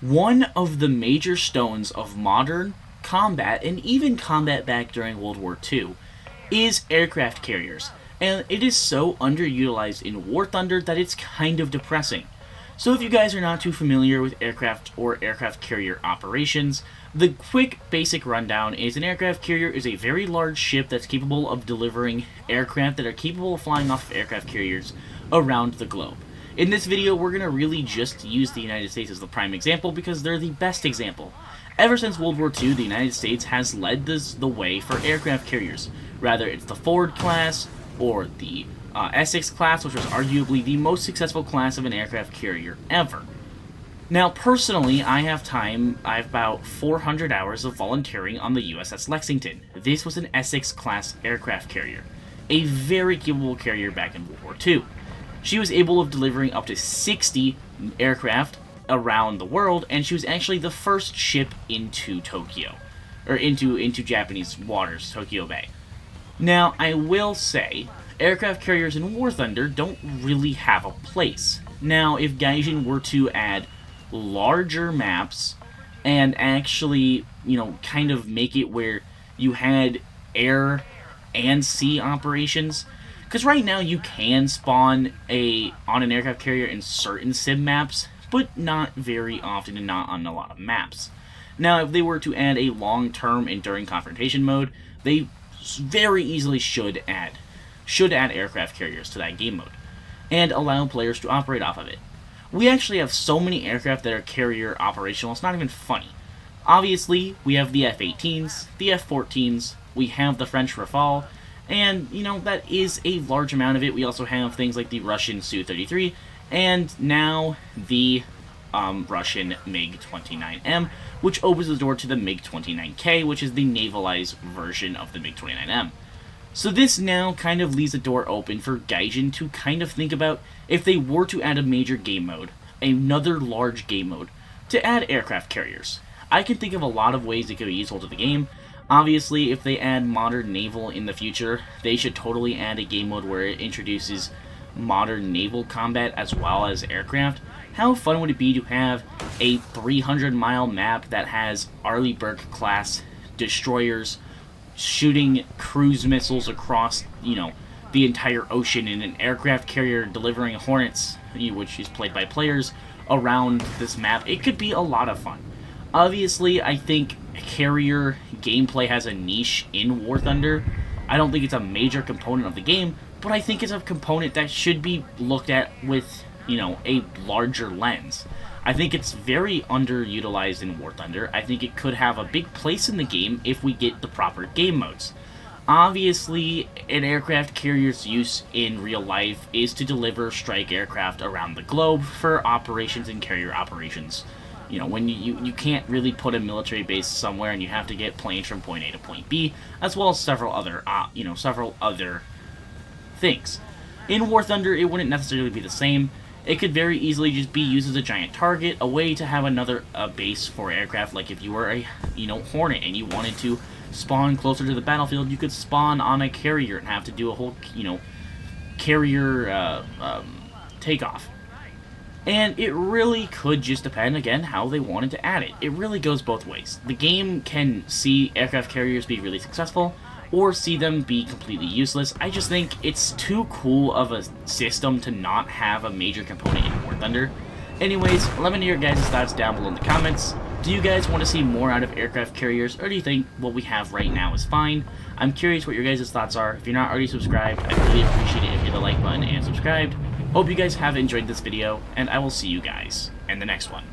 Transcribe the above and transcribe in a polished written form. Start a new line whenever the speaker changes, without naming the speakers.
One of the major stones of modern combat, and even combat back during World War II, is aircraft carriers, and it is so underutilized in War Thunder that it's kind of depressing. So if you guys are not too familiar with aircraft or aircraft carrier operations, the quick basic rundown is an aircraft carrier is a very large ship that's capable of delivering aircraft that are capable of flying off of aircraft carriers around the globe. In this video, we're going to really just use the United States as the prime example because they're the best example. Ever since World War II, the United States has led the way for aircraft carriers. Rather, it's the Ford class or the Essex class, which was arguably the most successful class of an aircraft carrier ever. Now, personally, I have about 400 hours of volunteering on the USS Lexington. This was an Essex class aircraft carrier, a very capable carrier back in World War II. She was able of delivering up to 60 aircraft around the world, and she was actually the first ship into Tokyo, or into Japanese waters, Tokyo Bay. Now, I will say, aircraft carriers in War Thunder don't really have a place. Now, if Gaijin were to add larger maps and actually, kind of make it where you had air and sea operations, because right now you can spawn on an aircraft carrier in certain sim maps, but not very often and not on a lot of maps. Now, if they were to add a long-term enduring confrontation mode, they very easily should add aircraft carriers to that game mode, and allow players to operate off of it. We actually have so many aircraft that are carrier operational, it's not even funny. Obviously, we have the F-18s, the F-14s, we have the French Rafale, and, that is a large amount of it. We also have things like the Russian Su-33, and now the Russian MiG-29M, which opens the door to the MiG-29K, which is the navalized version of the MiG-29M. So this now kind of leaves the door open for Gaijin to kind of think about if they were to add a major game mode, another large game mode, to add aircraft carriers. I can think of a lot of ways it could be useful to the game. Obviously, if they add modern naval in the future, they should totally add a game mode where it introduces modern naval combat as well as aircraft. How fun would it be to have a 300-mile map that has Arleigh Burke class destroyers shooting cruise missiles across, the entire ocean, in an aircraft carrier delivering Hornets, which is played by players, around this map? It could be a lot of fun. Obviously, I think carrier gameplay has a niche in War Thunder. I don't think it's a major component of the game, but I think it's a component that should be looked at with, a larger lens. I think it's very underutilized in War Thunder. I think it could have a big place in the game if we get the proper game modes. Obviously, an aircraft carrier's use in real life is to deliver strike aircraft around the globe for operations and carrier operations. When you can't really put a military base somewhere and you have to get planes from point A to point B, as well as several other things. In War Thunder, it wouldn't necessarily be the same. It could very easily just be used as a giant target, a way to have another base for aircraft. Like if you were a Hornet and you wanted to spawn closer to the battlefield, you could spawn on a carrier and have to do a whole carrier takeoff. And it really could just depend, again, how they wanted to add it. It really goes both ways. The game can see aircraft carriers be really successful, or see them be completely useless. I just think it's too cool of a system to not have a major component in War Thunder. Anyways, let me know your guys' thoughts down below in the comments. Do you guys want to see more out of aircraft carriers, or do you think what we have right now is fine? I'm curious what your guys' thoughts are. If you're not already subscribed, I'd really appreciate it if you hit the like button and subscribed. Hope you guys have enjoyed this video, and I will see you guys in the next one.